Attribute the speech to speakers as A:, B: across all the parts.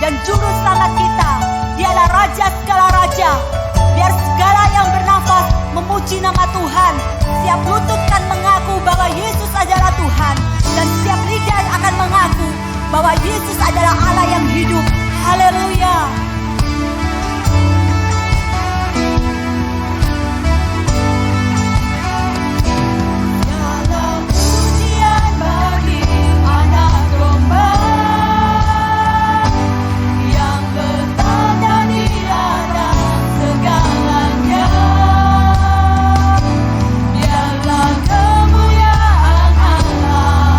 A: dan Juru Selamat kita. Dialah Raja segala raja. Biar segala yang bernafas memuji nama Tuhan. Setiap lutut kan mengaku bahwa Yesus adalah Tuhan, dan setiap lidah akan mengaku bahwa Yesus adalah Allah yang hidup. Haleluya.
B: Biarlah kemuliaan Allah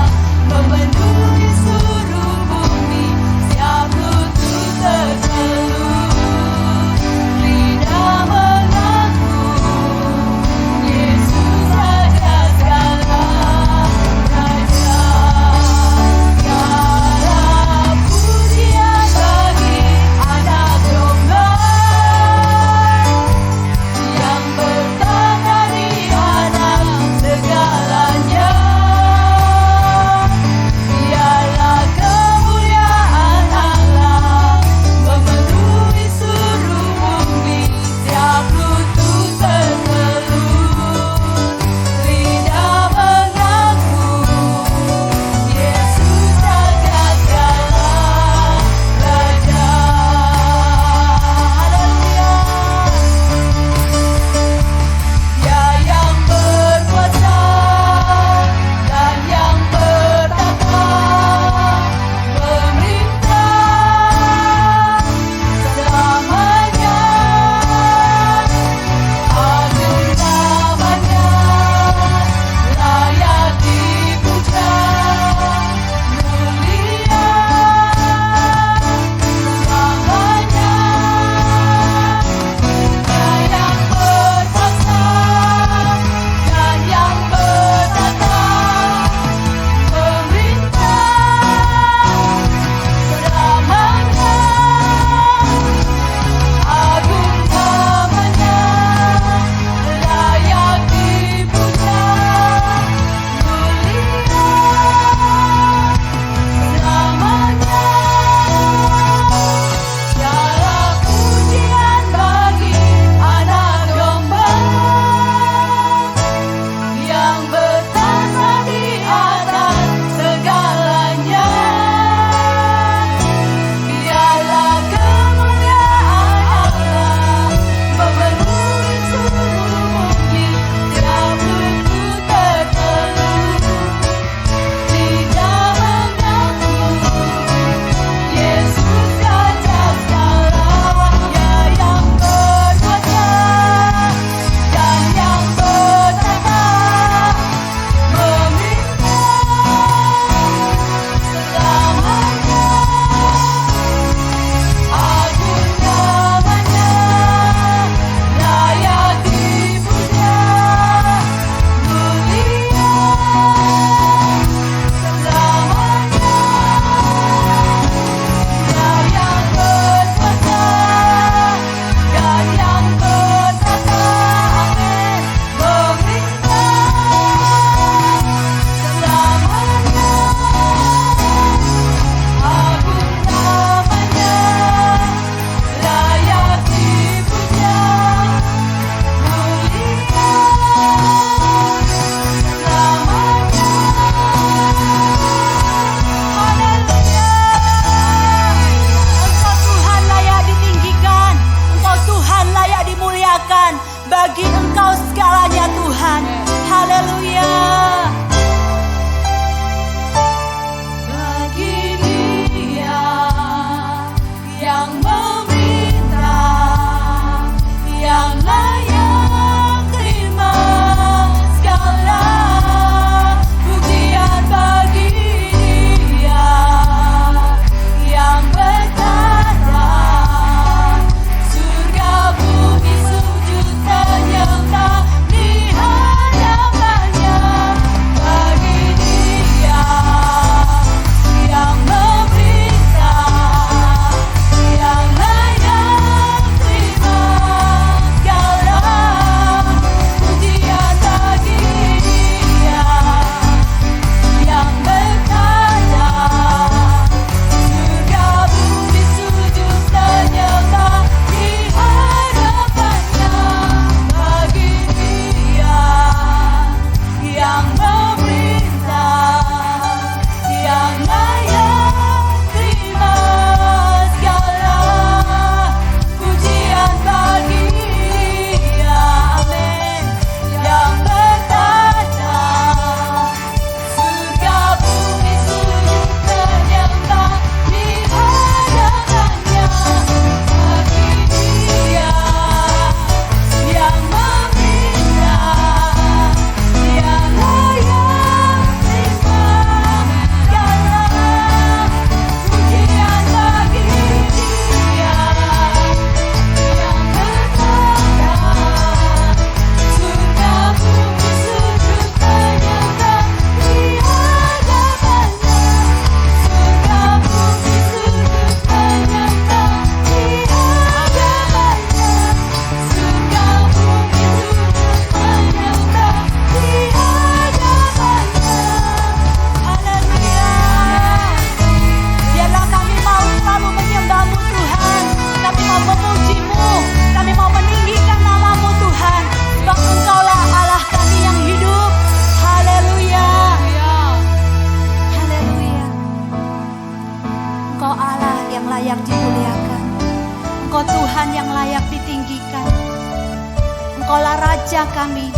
A: Raja kami,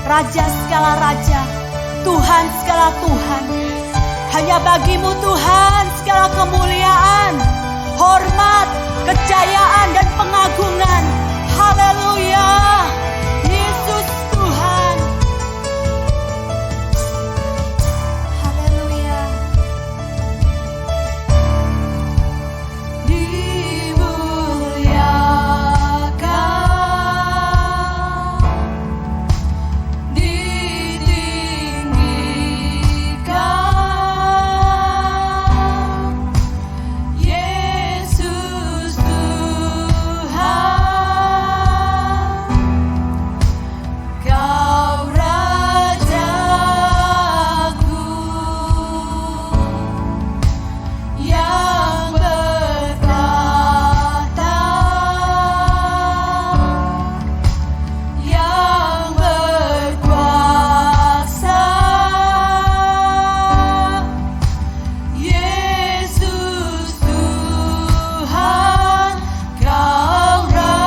A: Raja segala Raja, Tuhan segala Tuhan. Hanya bagimu Tuhan segala kemuliaan, hormat, kejayaan dan pengagungan. Haleluya, Yesus Tuhan. Haleluya. Dimuliakan, ditinggikan, Yesus Tuhan, Kau Rajaku yang bertahta, yang berkuasa, Yesus Tuhan, Kau Rajaku.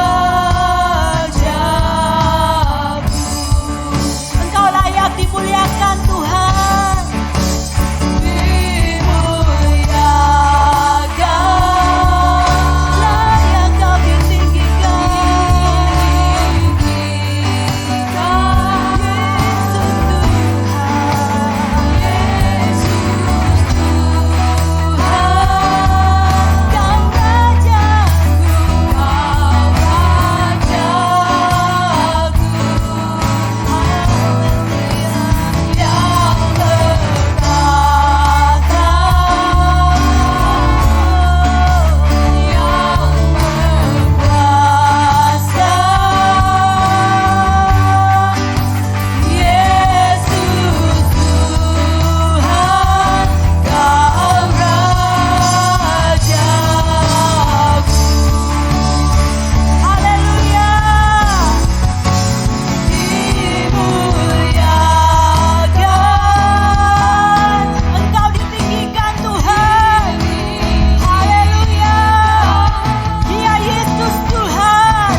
A: Engkau layak dimuliakan Tuhan. Dimuliakan, layak Kau ditinggikan, ditinggikan, Yesus Tuhan, Kau Rajaku, Kau Rajaku. Yang bertahta, yang berkuasa, Yesus Tuhan, Kau Rajaku. Haleluya. Dimuliakan, Engkau ditinggikan Tuhan. Haleluya. Dia Yesus Tuhan,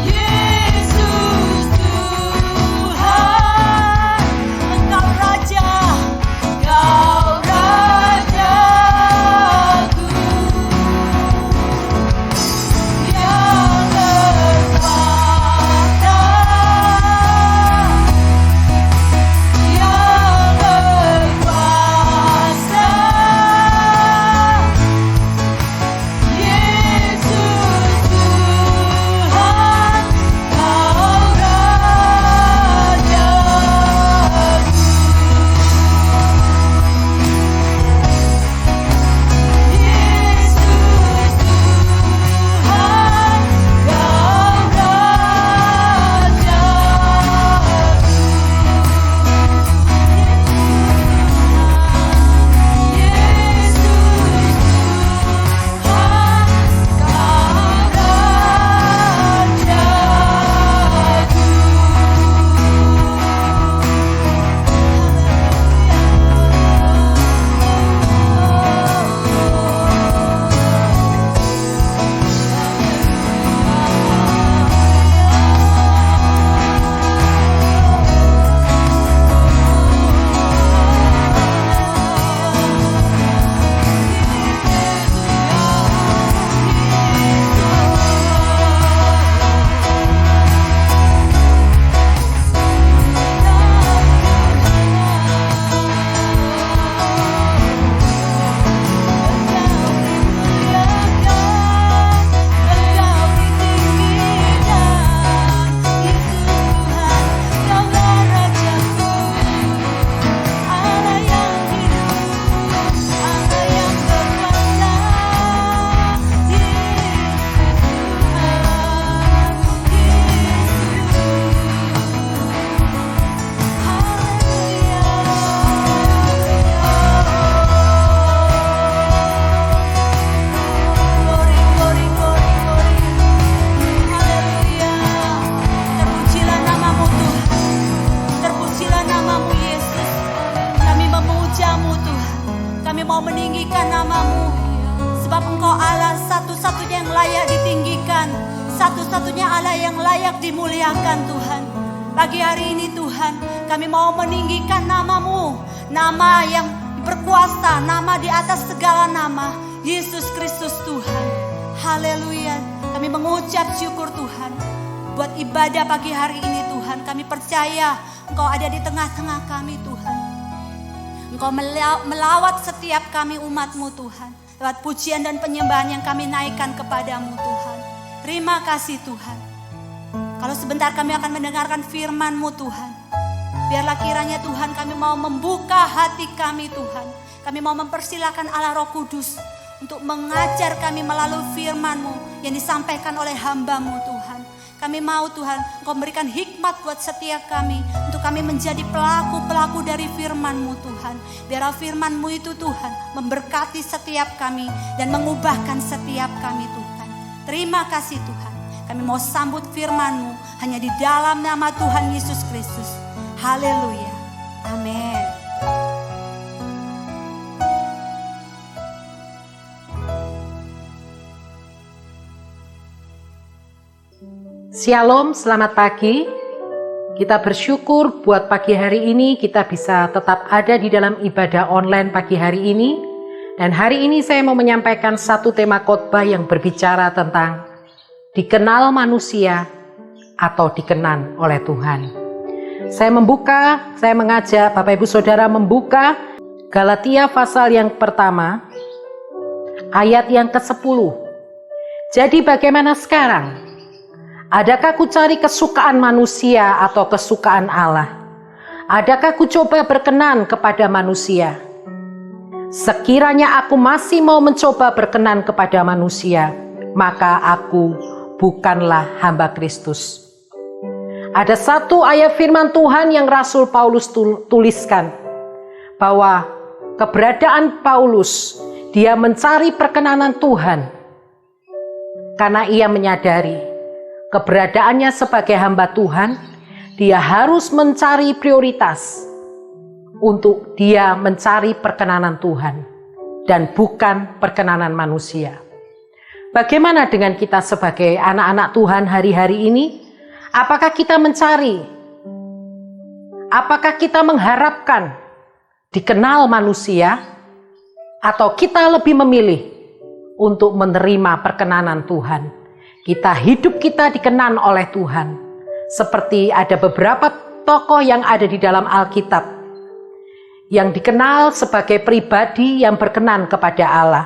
A: Yesus Tuhan, Engkau Raja, Kau Rajaku yang bertahta, yang berkuasa, Yesus Tuhan, Kau Rajaku. Yesus Tuhan, Kau mau meninggikan nama-Mu, sebab Engkau Allah satu-satunya yang layak ditinggikan, satu-satunya Allah yang layak dimuliakan Tuhan. Pagi hari ini Tuhan, kami mau meninggikan nama-Mu, nama yang berkuasa, nama di atas segala nama, Yesus Kristus Tuhan. Haleluya. Kami mengucap syukur Tuhan buat ibadah pagi hari ini Tuhan. Kami percaya Engkau ada di tengah-tengah kami Tuhan. Engkau melawat setiap kami umat-Mu Tuhan. Lewat pujian dan penyembahan yang kami naikkan kepadamu Tuhan. Terima kasih Tuhan. Kalau sebentar kami akan mendengarkan firman-Mu Tuhan. Biarlah kiranya Tuhan kami mau membuka hati kami Tuhan. Kami mau mempersilakan Allah Roh Kudus untuk mengajar kami melalui firman-Mu yang disampaikan oleh hamba-Mu Tuhan. Kami mau Tuhan Engkau memberikan hikmat buat setiap kami. Untuk kami menjadi pelaku-pelaku dari firman-Mu Tuhan. Biarlah firman-Mu itu Tuhan memberkati setiap kami dan mengubahkan setiap kami Tuhan. Terima kasih Tuhan. Kami mau sambut firman-Mu hanya di dalam nama Tuhan Yesus Kristus. Haleluya. Amin.
B: Shalom, selamat pagi. Kita bersyukur buat pagi hari ini kita bisa tetap ada di dalam ibadah online pagi hari ini. Dan hari ini saya mau menyampaikan satu tema khotbah yang berbicara tentang dikenal manusia atau dikenan oleh Tuhan. Saya mengajak Bapak Ibu Saudara membuka Galatia pasal yang pertama, ayat yang ke-10. Jadi bagaimana sekarang? Adakah ku cari kesukaan manusia atau kesukaan Allah? Adakah ku coba berkenan kepada manusia? Sekiranya aku masih mau mencoba berkenan kepada manusia, maka aku bukanlah hamba Kristus. Ada satu ayat firman Tuhan yang Rasul Paulus tuliskan, bahwa keberadaan Paulus, dia mencari perkenanan Tuhan, karena ia menyadari keberadaannya sebagai hamba Tuhan, dia harus mencari prioritas untuk dia mencari perkenanan Tuhan dan bukan perkenanan manusia. Bagaimana dengan kita sebagai anak-anak Tuhan hari-hari ini? Apakah kita mencari? Apakah kita mengharapkan dikenal manusia? Atau kita lebih memilih untuk menerima perkenanan Tuhan? Hidup kita dikenan oleh Tuhan. Seperti ada beberapa tokoh yang ada di dalam Alkitab yang dikenal sebagai pribadi yang berkenan kepada Allah.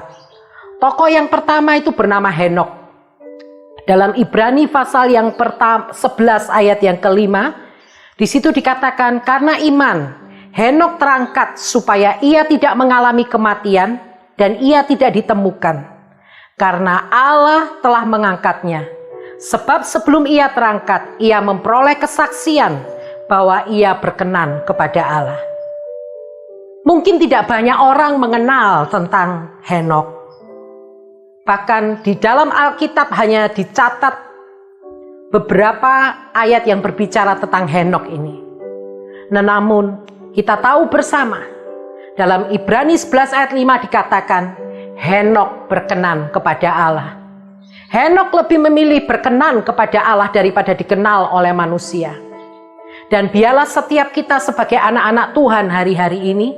B: Tokoh yang pertama itu bernama Henokh. Dalam Ibrani pasal yang 11 ayat yang ke-5, di situ dikatakan karena iman Henokh terangkat supaya ia tidak mengalami kematian dan ia tidak ditemukan. Karena Allah telah mengangkatnya. Sebab sebelum ia terangkat, ia memperoleh kesaksian bahwa ia berkenan kepada Allah. Mungkin tidak banyak orang mengenal tentang Henokh. Bahkan di dalam Alkitab hanya dicatat beberapa ayat yang berbicara tentang Henokh ini. Namun kita tahu bersama dalam Ibrani 11 ayat 5 dikatakan Henokh berkenan kepada Allah. Henokh lebih memilih berkenan kepada Allah daripada dikenal oleh manusia. Dan biarlah setiap kita sebagai anak-anak Tuhan hari-hari ini,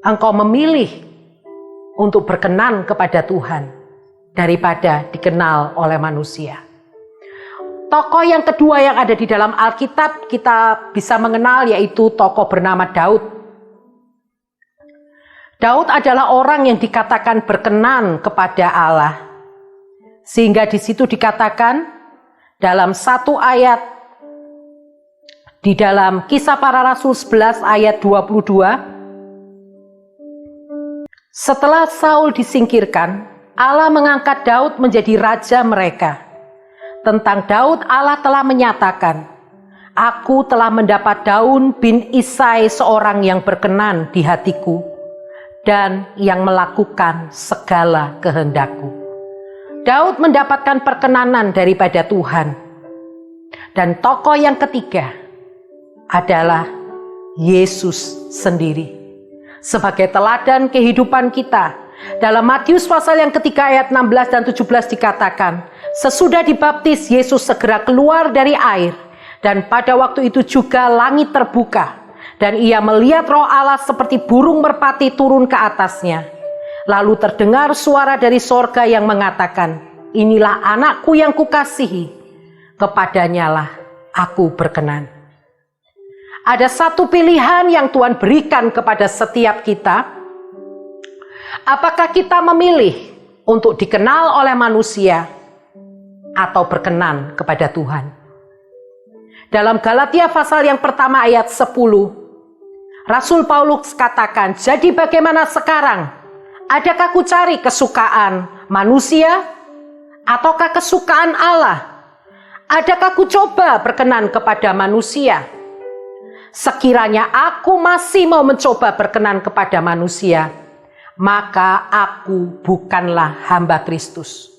B: engkau memilih untuk berkenan kepada Tuhan daripada dikenal oleh manusia. Tokoh yang kedua yang ada di dalam Alkitab kita bisa mengenal yaitu tokoh bernama Daud. Daud adalah orang yang dikatakan berkenan kepada Allah. Sehingga di situ dikatakan dalam satu ayat di dalam Kisah Para Rasul 11 ayat 22, setelah Saul disingkirkan, Allah mengangkat Daud menjadi raja mereka. Tentang Daud Allah telah menyatakan, Aku telah mendapat Daud bin Isai seorang yang berkenan di hatiku dan yang melakukan segala kehendakku. Daud mendapatkan perkenanan daripada Tuhan. Dan tokoh yang ketiga adalah Yesus sendiri. Sebagai teladan kehidupan kita. Dalam Matius pasal yang ketiga ayat 16 dan 17 dikatakan, sesudah dibaptis Yesus segera keluar dari air Dan pada waktu itu juga langit terbuka, dan ia melihat Roh Allah seperti burung merpati turun ke atasnya. Lalu terdengar suara dari sorga yang mengatakan, "Inilah anakku yang kukasihi, kepadanyalah aku berkenan." Ada satu pilihan yang Tuhan berikan kepada setiap kita. Apakah kita memilih untuk dikenal oleh manusia atau berkenan kepada Tuhan? Dalam Galatia pasal yang pertama ayat 10, Rasul Paulus katakan, "Jadi bagaimana sekarang? Adakah ku cari kesukaan manusia ataukah kesukaan Allah? Adakah ku coba berkenan kepada manusia? Sekiranya aku masih mau mencoba berkenan kepada manusia, maka aku bukanlah hamba Kristus."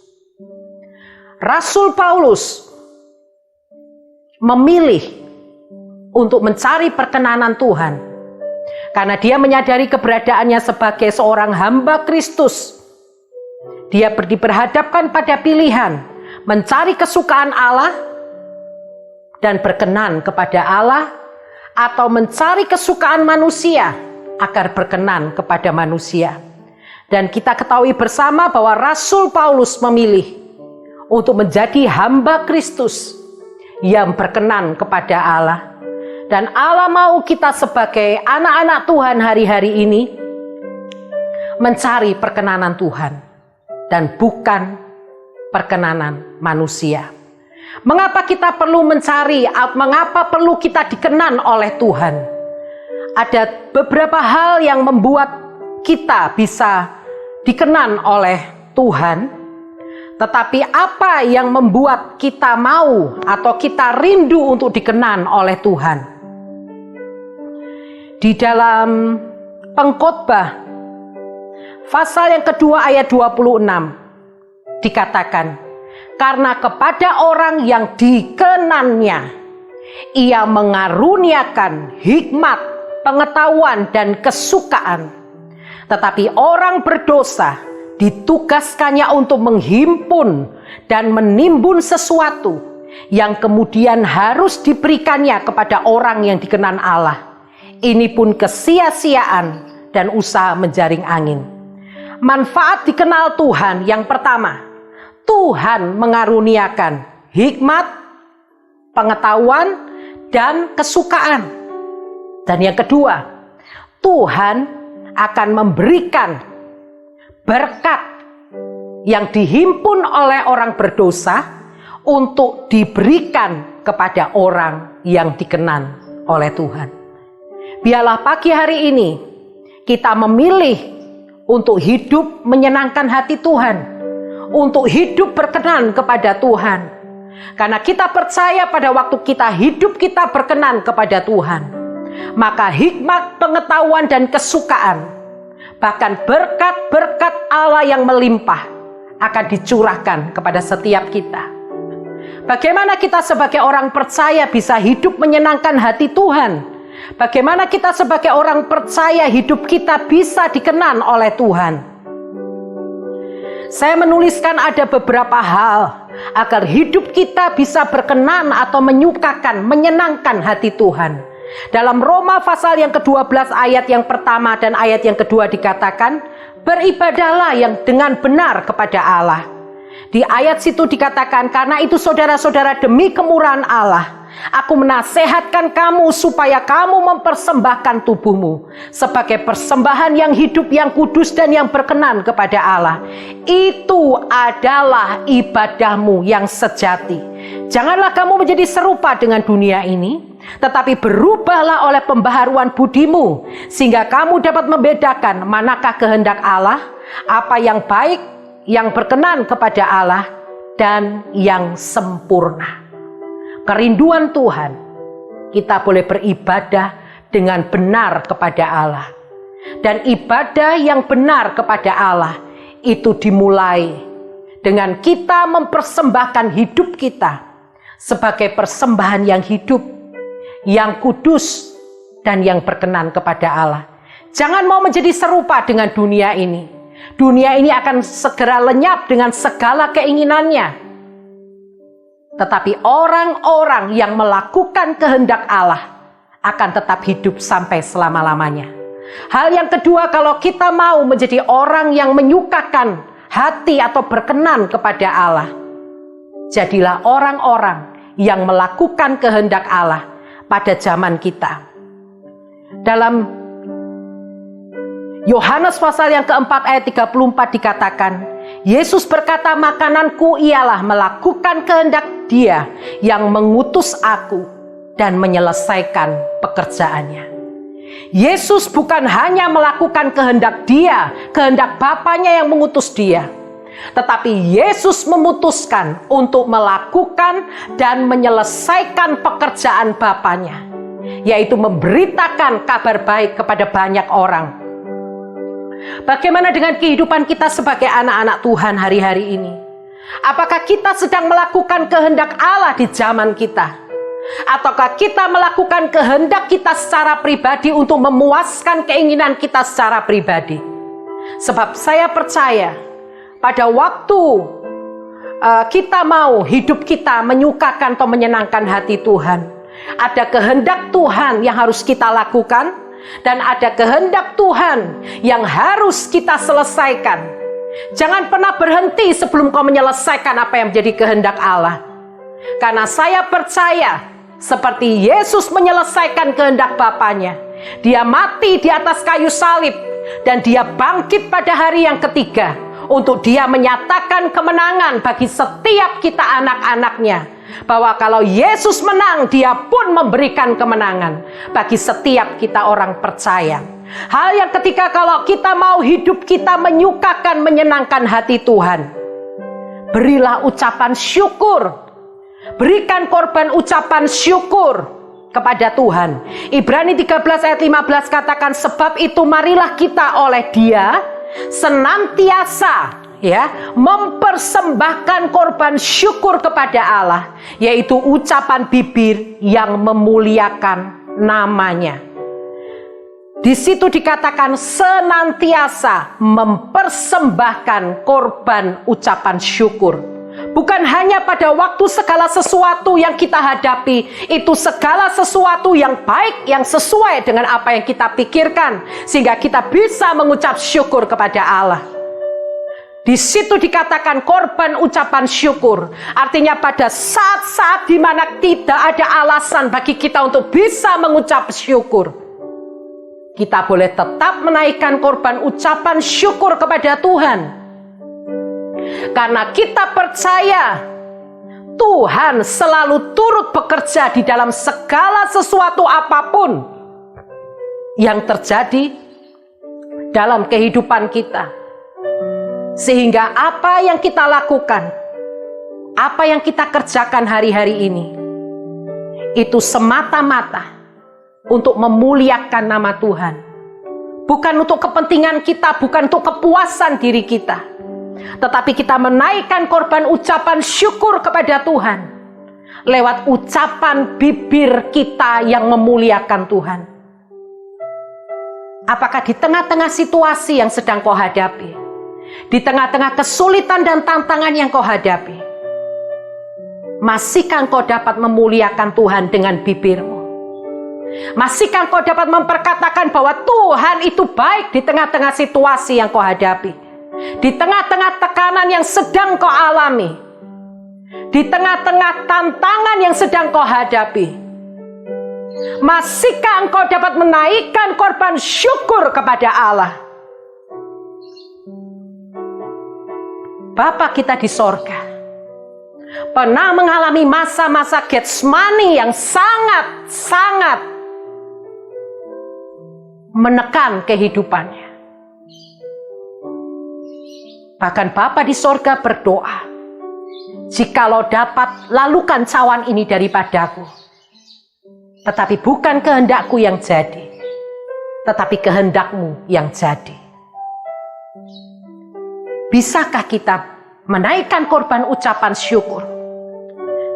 B: Rasul Paulus memilih untuk mencari perkenanan Tuhan karena dia menyadari keberadaannya sebagai seorang hamba Kristus. Dia diperhadapkan pada pilihan mencari kesukaan Allah dan berkenan kepada Allah, atau mencari kesukaan manusia agar berkenan kepada manusia. Dan kita ketahui bersama bahwa Rasul Paulus memilih untuk menjadi hamba Kristus yang berkenan kepada Allah. Dan Allah mau kita sebagai anak-anak Tuhan hari-hari ini mencari perkenanan Tuhan dan bukan perkenanan manusia. Mengapa kita perlu mencari, mengapa perlu kita dikenan oleh Tuhan? Ada beberapa hal yang membuat kita bisa dikenan oleh Tuhan. Tetapi apa yang membuat kita mau atau kita rindu untuk dikenan oleh Tuhan? Di dalam Pengkhotbah pasal yang kedua ayat 26 dikatakan, "Karena kepada orang yang dikenannya, ia mengaruniakan hikmat, pengetahuan dan kesukaan. Tetapi orang berdosa ditugaskannya untuk menghimpun dan menimbun sesuatu yang kemudian harus diberikannya kepada orang yang dikenan Allah. Ini pun kesia-siaan dan usaha menjaring angin." Manfaat dikenal Tuhan yang pertama, Tuhan mengaruniakan hikmat, pengetahuan, dan kesukaan. Dan yang kedua, Tuhan akan memberikan berkat yang dihimpun oleh orang berdosa untuk diberikan kepada orang yang dikenan oleh Tuhan. Biarlah pagi hari ini kita memilih untuk hidup menyenangkan hati Tuhan, untuk hidup berkenan kepada Tuhan. Karena kita percaya pada waktu kita hidup kita berkenan kepada Tuhan, maka hikmat, pengetahuan dan kesukaan, bahkan berkat-berkat Allah yang melimpah akan dicurahkan kepada setiap kita. Bagaimana kita sebagai orang percaya bisa hidup menyenangkan hati Tuhan? Bagaimana kita sebagai orang percaya hidup kita bisa dikenan oleh Tuhan? Saya menuliskan ada beberapa hal agar hidup kita bisa berkenan atau menyukakan, menyenangkan hati Tuhan. Dalam Roma pasal yang ke-12 ayat yang pertama dan ayat yang kedua dikatakan, "Beribadahlah yang dengan benar kepada Allah." Di ayat situ dikatakan, "Karena itu saudara-saudara, demi kemurahan Allah, aku menasehatkan kamu supaya kamu mempersembahkan tubuhmu sebagai persembahan yang hidup, yang kudus dan yang berkenan kepada Allah. Itu adalah ibadahmu yang sejati. Janganlah kamu menjadi serupa dengan dunia ini, tetapi berubahlah oleh pembaharuan budimu, sehingga kamu dapat membedakan manakah kehendak Allah, apa yang baik, yang berkenan kepada Allah, dan yang sempurna." Kerinduan Tuhan, kita boleh beribadah dengan benar kepada Allah. Dan ibadah yang benar kepada Allah itu dimulai dengan kita mempersembahkan hidup kita sebagai persembahan yang hidup, yang kudus, dan yang berkenan kepada Allah. Jangan mau menjadi serupa dengan dunia ini. Dunia ini akan segera lenyap dengan segala keinginannya. Tetapi orang-orang yang melakukan kehendak Allah akan tetap hidup sampai selama-lamanya. Hal yang kedua, kalau kita mau menjadi orang yang menyukakan hati atau berkenan kepada Allah, jadilah orang-orang yang melakukan kehendak Allah pada zaman kita. Dalam Yohanes pasal yang keempat ayat 34 dikatakan, Yesus berkata, makananku ialah melakukan kehendak Dia yang mengutus aku dan menyelesaikan pekerjaannya. Yesus bukan hanya melakukan kehendak Dia, kehendak Bapanya yang mengutus Dia, tetapi Yesus memutuskan untuk melakukan dan menyelesaikan pekerjaan Bapanya, yaitu memberitakan kabar baik kepada banyak orang. Bagaimana dengan kehidupan kita sebagai anak-anak Tuhan hari-hari ini? Apakah kita sedang melakukan kehendak Allah di zaman kita? Ataukah kita melakukan kehendak kita secara pribadi untuk memuaskan keinginan kita secara pribadi? Sebab saya percaya pada waktu kita mau hidup kita menyukakan atau menyenangkan hati Tuhan, ada kehendak Tuhan yang harus kita lakukan, dan ada kehendak Tuhan yang harus kita selesaikan. Jangan pernah berhenti sebelum kau menyelesaikan apa yang menjadi kehendak Allah. Karena saya percaya seperti Yesus menyelesaikan kehendak Bapanya, Dia mati di atas kayu salib dan Dia bangkit pada hari yang ketiga untuk Dia menyatakan kemenangan bagi setiap kita anak-anaknya. Bahwa kalau Yesus menang, Dia pun memberikan kemenangan bagi setiap kita orang percaya. Hal yang ketiga, kalau kita mau hidup kita menyukakan, menyenangkan hati Tuhan, berilah ucapan syukur. Berikan korban ucapan syukur kepada Tuhan. Ibrani 13 ayat 15 katakan, sebab itu marilah kita oleh Dia senantiasa mempersembahkan korban syukur kepada Allah, yaitu ucapan bibir yang memuliakan namanya. Di situ dikatakan senantiasa mempersembahkan korban ucapan syukur. Bukan hanya pada waktu segala sesuatu yang kita hadapi, itu segala sesuatu yang baik, yang sesuai dengan apa yang kita pikirkan, sehingga kita bisa mengucap syukur kepada Allah. Di situ dikatakan korban ucapan syukur, artinya pada saat-saat di mana tidak ada alasan bagi kita untuk bisa mengucap syukur, kita boleh tetap menaikkan korban ucapan syukur kepada Tuhan. Karena kita percaya Tuhan selalu turut bekerja di dalam segala sesuatu apapun yang terjadi dalam kehidupan kita. Sehingga apa yang kita lakukan, apa yang kita kerjakan hari-hari ini, itu semata-mata untuk memuliakan nama Tuhan. Bukan untuk kepentingan kita, bukan untuk kepuasan diri kita, tetapi kita menaikkan korban ucapan syukur kepada Tuhan lewat ucapan bibir kita yang memuliakan Tuhan. Apakah di tengah-tengah situasi yang sedang kau hadapi, di tengah-tengah kesulitan dan tantangan yang kau hadapi, masihkah kau dapat memuliakan Tuhan dengan bibirmu? Masihkah kau dapat memperkatakan bahwa Tuhan itu baik di tengah-tengah situasi yang kau hadapi, di tengah-tengah tekanan yang sedang kau alami, di tengah-tengah tantangan yang sedang kau hadapi? Masihkah engkau dapat menaikkan korban syukur kepada Allah? Bapa kita di sorga pernah mengalami masa-masa Getsemani yang sangat menekan kehidupannya. Bahkan Bapa di sorga berdoa, jikalau dapat, lalukan cawan ini daripadaku. Tetapi bukan kehendakku yang jadi, tetapi kehendakmu yang jadi. Bisakah kita menaikkan korban ucapan syukur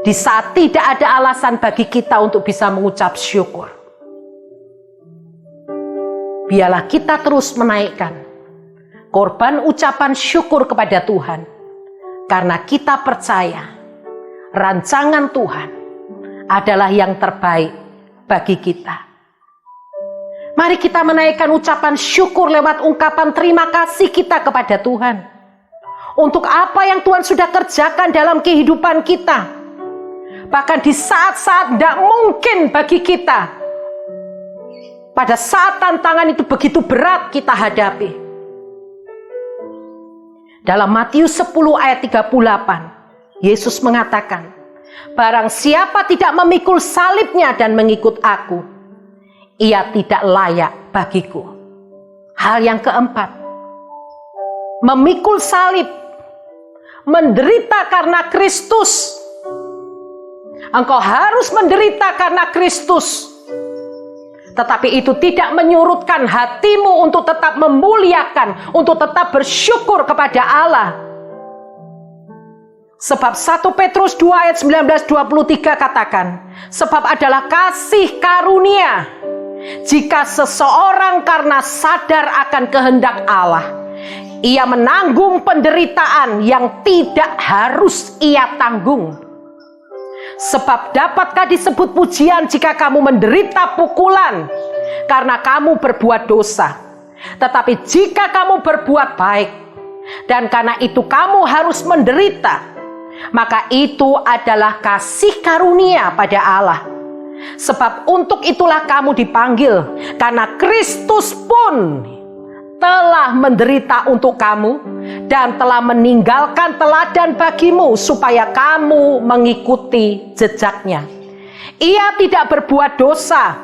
B: di saat tidak ada alasan bagi kita untuk bisa mengucap syukur? Biarlah kita terus menaikkan korban ucapan syukur kepada Tuhan, karena kita percaya rancangan Tuhan adalah yang terbaik bagi kita. Mari kita menaikkan ucapan syukur lewat ungkapan terima kasih kita kepada Tuhan. Untuk apa yang Tuhan sudah kerjakan dalam kehidupan kita. Bahkan di saat-saat tidak mungkin bagi kita. Pada saat tantangan itu begitu berat kita hadapi. Dalam Matius 10 ayat 38, Yesus mengatakan, barang siapa tidak memikul salibnya dan mengikut aku, ia tidak layak bagiku. Hal yang keempat, memikul salib, menderita karena Kristus. Engkau harus menderita karena Kristus. Tetapi itu tidak menyurutkan hatimu untuk tetap memuliakan, untuk tetap bersyukur kepada Allah. Sebab 1 Petrus 2 ayat 19-23 katakan, sebab adalah kasih karunia jika seseorang karena sadar akan kehendak Allah, ia menanggung penderitaan yang tidak harus ia tanggung. Sebab dapatkah disebut pujian jika kamu menderita pukulan karena kamu berbuat dosa? Tetapi jika kamu berbuat baik dan karena itu kamu harus menderita, maka itu adalah kasih karunia pada Allah. Sebab untuk itulah kamu dipanggil, karena Kristus pun telah menderita untuk kamu dan telah meninggalkan teladan bagimu supaya kamu mengikuti jejaknya. Ia tidak berbuat dosa.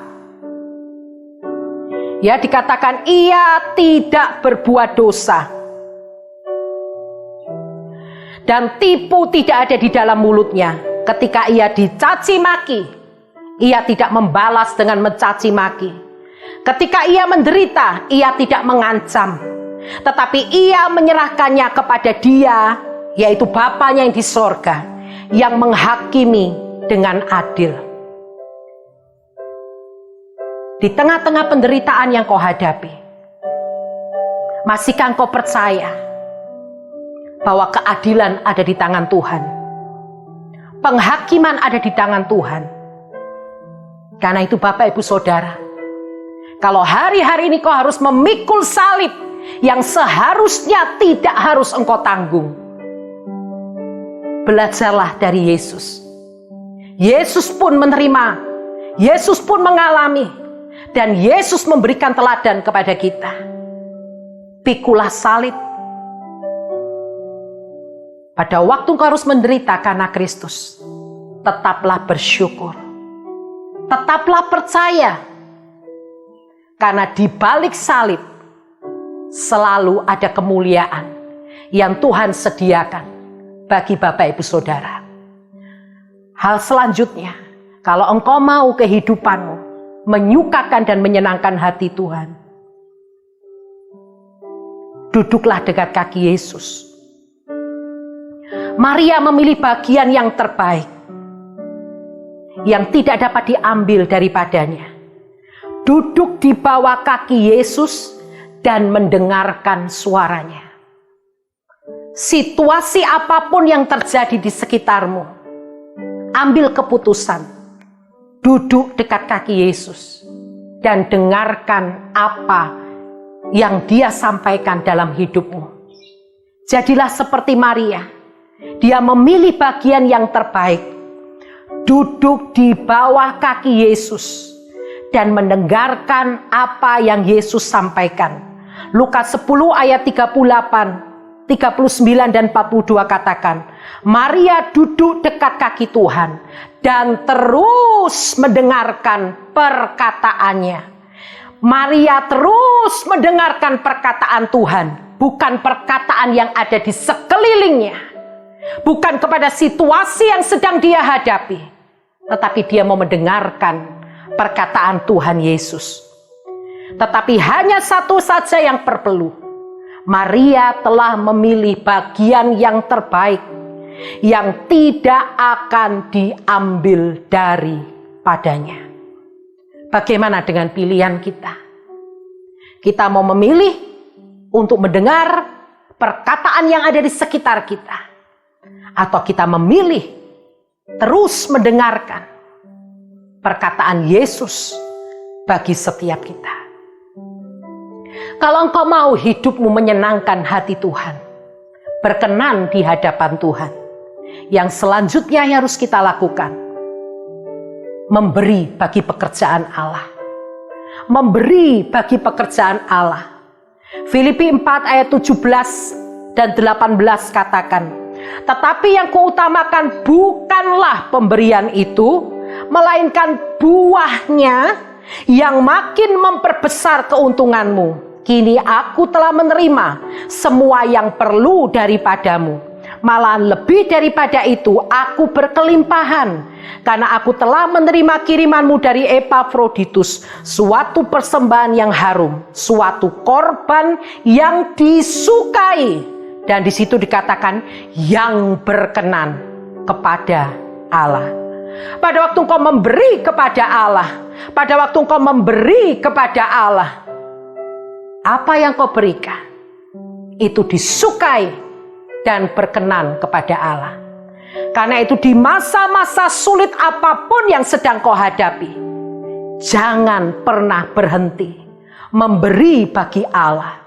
B: Ya, dikatakan ia tidak berbuat dosa. Dan tipu tidak ada di dalam mulutnya. Ketika ia dicaci maki, ia tidak membalas dengan mencaci maki. Ketika ia menderita, ia tidak mengancam, tetapi ia menyerahkannya kepada Dia, yaitu Bapanya yang di sorga, yang menghakimi dengan adil. Di tengah-tengah penderitaan yang kau hadapi, masihkah kau percaya bahwa keadilan ada di tangan Tuhan? Penghakiman ada di tangan Tuhan. Karena itu Bapak Ibu Saudara, kalau hari-hari ini kau harus memikul salib yang seharusnya tidak harus engkau tanggung, belajarlah dari Yesus. Yesus pun menerima, Yesus pun mengalami, dan Yesus memberikan teladan kepada kita. Pikulah salib. Pada waktu engkau harus menderita karena Kristus, tetaplah bersyukur. Tetaplah percaya. Karena di balik salib selalu ada kemuliaan yang Tuhan sediakan bagi Bapak Ibu Saudara. Hal selanjutnya, kalau engkau mau kehidupanmu menyukakan dan menyenangkan hati Tuhan, duduklah dekat kaki Yesus. Maria memilih bagian yang terbaik, yang tidak dapat diambil daripadanya. Duduk di bawah kaki Yesus dan mendengarkan suaranya. Situasi apapun yang terjadi di sekitarmu, ambil keputusan. Duduk dekat kaki Yesus dan dengarkan apa yang Dia sampaikan dalam hidupmu. Jadilah seperti Maria. Dia memilih bagian yang terbaik. Duduk di bawah kaki Yesus dan mendengarkan apa yang Yesus sampaikan. Lukas 10 ayat 38, 39 dan 42 katakan, Maria duduk dekat kaki Tuhan dan terus mendengarkan perkataannya. Maria terus mendengarkan perkataan Tuhan, bukan perkataan yang ada di sekelilingnya, bukan kepada situasi yang sedang dia hadapi, tetapi dia mau mendengarkan perkataan Tuhan Yesus. Tetapi hanya satu saja yang perlu. Maria telah memilih bagian yang terbaik, yang tidak akan diambil daripadanya. Bagaimana dengan pilihan kita? Kita mau memilih untuk mendengar perkataan yang ada di sekitar kita, atau kita memilih terus mendengarkan perkataan Yesus bagi setiap kita. Kalau engkau mau hidupmu menyenangkan hati Tuhan, berkenan di hadapan Tuhan, yang selanjutnya yang harus kita lakukan, memberi bagi pekerjaan Allah. Memberi bagi pekerjaan Allah. Filipi 4 ayat 17 dan 18 katakan, tetapi yang kuutamakan bukanlah pemberian itu, melainkan buahnya yang makin memperbesar keuntunganmu. Kini aku telah menerima semua yang perlu daripadamu. Malahan lebih daripada itu, aku berkelimpahan, karena aku telah menerima kirimanmu dari Epafroditus, suatu persembahan yang harum, suatu korban yang disukai. Dan di situ dikatakan yang berkenan kepada Allah. Pada waktu engkau memberi kepada Allah, pada waktu engkau memberi kepada Allah, apa yang kau berikan itu disukai dan berkenan kepada Allah. Karena itu di masa-masa sulit apapun yang sedang kau hadapi, jangan pernah berhenti memberi bagi Allah.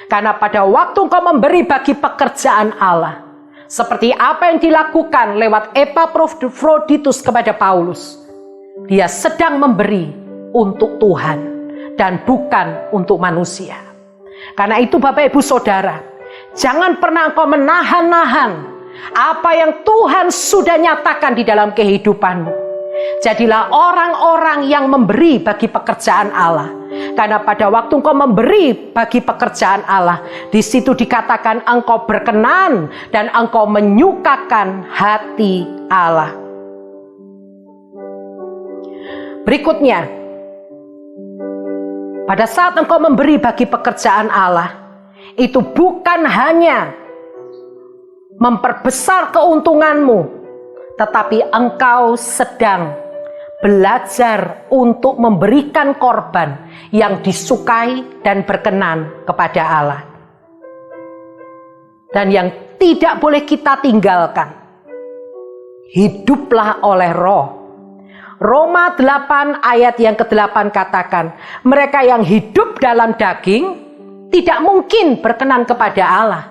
B: Karena pada waktu kau memberi bagi pekerjaan Allah, seperti apa yang dilakukan lewat Epafroditus kepada Paulus, dia sedang memberi untuk Tuhan dan bukan untuk manusia. Karena itu Bapak Ibu Saudara, jangan pernah engkau menahan-nahan apa yang Tuhan sudah nyatakan di dalam kehidupanmu. Jadilah orang-orang yang memberi bagi pekerjaan Allah. Karena pada waktu engkau memberi bagi pekerjaan Allah, di situ dikatakan engkau berkenan dan engkau menyukakan hati Allah. Berikutnya, pada saat engkau memberi bagi pekerjaan Allah, itu bukan hanya memperbesar keuntunganmu, tetapi engkau sedang belajar untuk memberikan korban yang disukai dan berkenan kepada Allah. Dan yang tidak boleh kita tinggalkan, hiduplah oleh Roh. Roma 8 ayat yang ke-8 katakan, mereka yang hidup dalam daging tidak mungkin berkenan kepada Allah.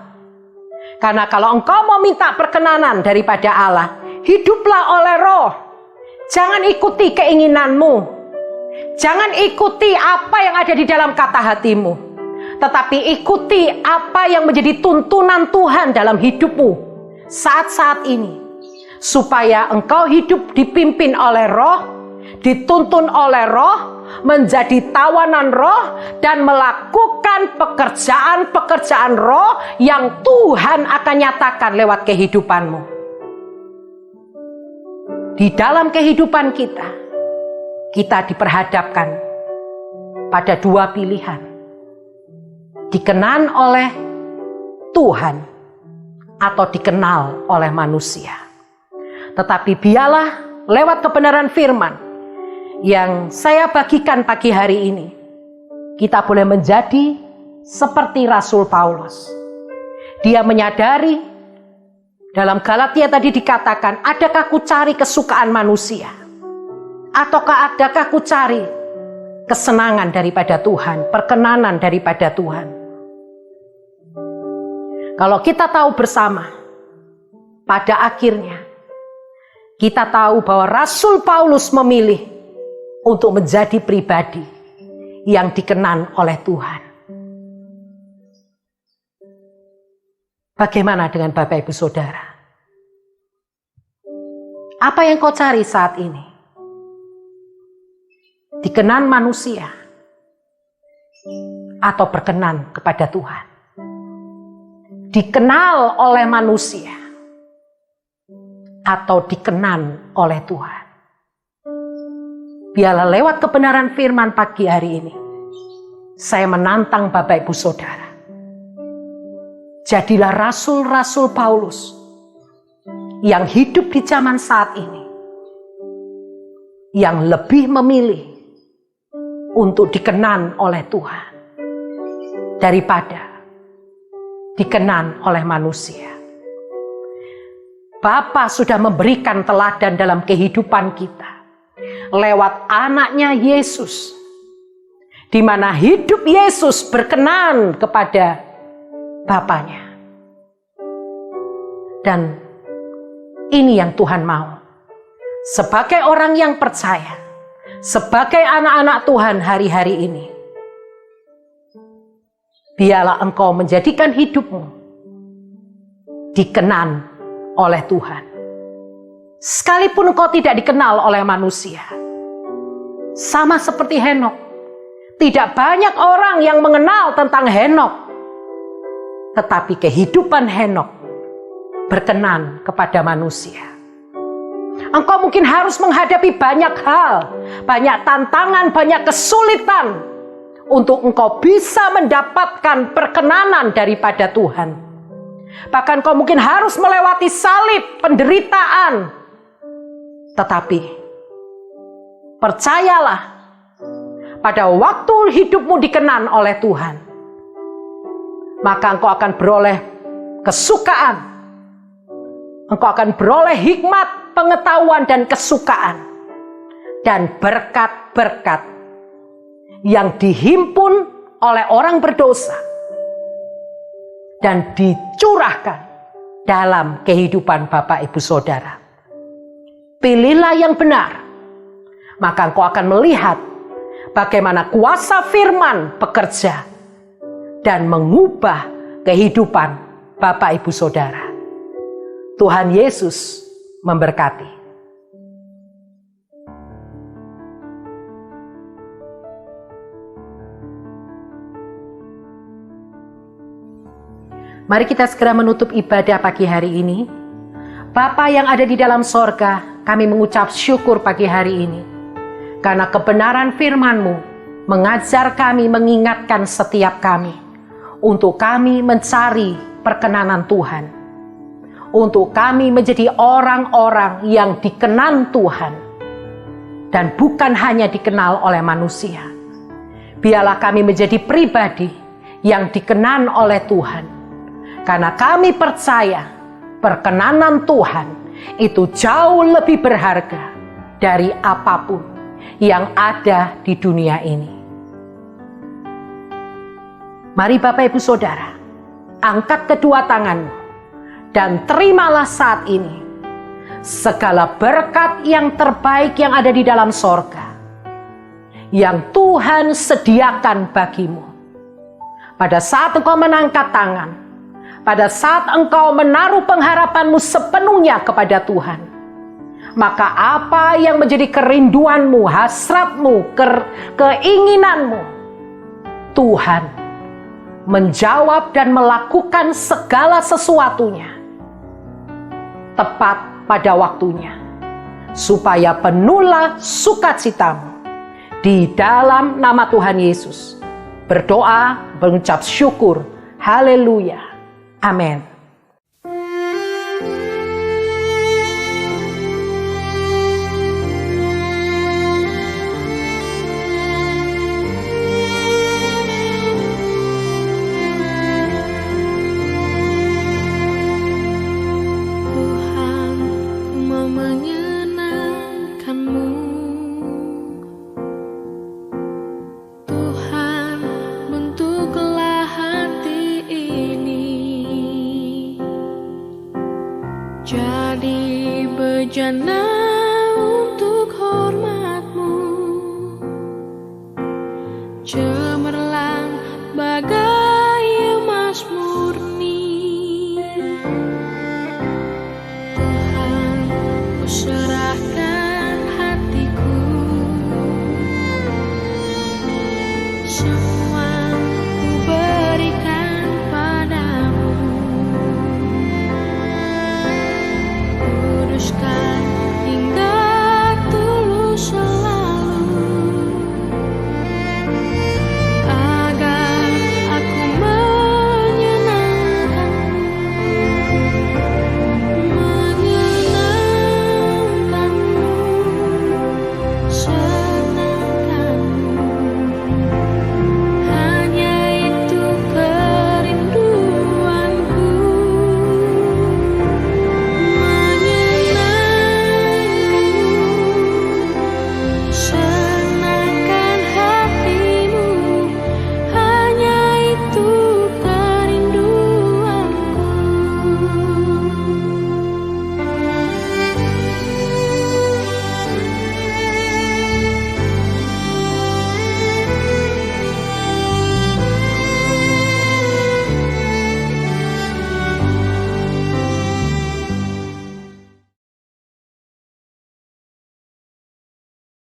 B: Karena kalau engkau mau minta perkenanan daripada Allah, hiduplah oleh Roh. Jangan ikuti keinginanmu. Jangan ikuti apa yang ada di dalam kata hatimu. Tetapi ikuti apa yang menjadi tuntunan Tuhan dalam hidupmu saat-saat ini. Supaya engkau hidup dipimpin oleh Roh, dituntun oleh Roh, menjadi tawanan Roh, dan melakukan pekerjaan-pekerjaan Roh yang Tuhan akan nyatakan lewat kehidupanmu. Di dalam kehidupan kita, kita diperhadapkan pada dua pilihan. Dikenal oleh Tuhan atau dikenal oleh manusia. Tetapi biarlah lewat kebenaran firman yang saya bagikan pagi hari ini, kita boleh menjadi seperti Rasul Paulus. Dia menyadari, dalam Galatia tadi dikatakan, adakah ku cari kesukaan manusia? Ataukah adakah ku cari kesenangan daripada Tuhan, perkenanan daripada Tuhan? Kalau kita tahu bersama, pada akhirnya kita tahu bahwa Rasul Paulus memilih untuk menjadi pribadi yang dikenan oleh Tuhan. Bagaimana dengan Bapak Ibu Saudara? Apa yang kau cari saat ini? Dikenan manusia atau berkenan kepada Tuhan? Dikenal oleh manusia atau dikenan oleh Tuhan? Biarlah lewat kebenaran firman pagi hari ini, saya menantang Bapak Ibu Saudara. Jadilah rasul-rasul Paulus yang hidup di zaman saat ini, yang lebih memilih untuk dikenan oleh Tuhan daripada dikenan oleh manusia. Bapa sudah memberikan teladan dalam kehidupan kita lewat anaknya Yesus, di mana hidup Yesus berkenan kepada Bapanya. Dan ini yang Tuhan mau. Sebagai orang yang percaya, sebagai anak-anak Tuhan hari-hari ini, biarlah engkau menjadikan hidupmu dikenan oleh Tuhan. Sekalipun engkau tidak dikenal oleh manusia. Sama seperti Henok. Tidak banyak orang yang mengenal tentang Henok. Tetapi kehidupan Henok berkenan kepada manusia. Engkau mungkin harus menghadapi banyak hal, banyak tantangan, banyak kesulitan untuk engkau bisa mendapatkan perkenanan daripada Tuhan. Bahkan kau mungkin harus melewati salib, penderitaan. Tetapi percayalah, pada waktu hidupmu dikenan oleh Tuhan, maka engkau akan beroleh kesukaan. Engkau akan beroleh hikmat, pengetahuan, dan kesukaan. Dan berkat-berkat yang dihimpun oleh orang berdosa dan dicurahkan dalam kehidupan Bapak Ibu Saudara. Pilihlah yang benar, maka engkau akan melihat bagaimana kuasa firman bekerja dan mengubah kehidupan Bapak Ibu Saudara. Tuhan Yesus memberkati. Mari kita segera menutup ibadah pagi hari ini. Bapa yang ada di dalam sorga, kami mengucap syukur pagi hari ini. Karena kebenaran firman-Mu mengajar kami, mengingatkan setiap kami. Untuk kami mencari perkenanan Tuhan. Untuk kami menjadi orang-orang yang dikenan Tuhan. Dan bukan hanya dikenal oleh manusia. Biarlah kami menjadi pribadi yang dikenan oleh Tuhan. Karena kami percaya perkenanan Tuhan itu jauh lebih berharga dari apapun yang ada di dunia ini. Mari Bapak Ibu Saudara, angkat kedua tanganmu dan terimalah saat ini segala berkat yang terbaik yang ada di dalam sorga, yang Tuhan sediakan bagimu. Pada saat engkau menangkat tangan, pada saat engkau menaruh pengharapanmu sepenuhnya kepada Tuhan, maka apa yang menjadi kerinduanmu, hasratmu, keinginanmu, Tuhan menjawab dan melakukan segala sesuatunya tepat pada waktunya, supaya penuhlah sukacitamu. Di dalam nama Tuhan Yesus berdoa, mengucap syukur. Haleluya. Amin.
C: Tuhan, ku mau menyenangkan-Mu. Tuhan, bentuklah hati ini jadi bejana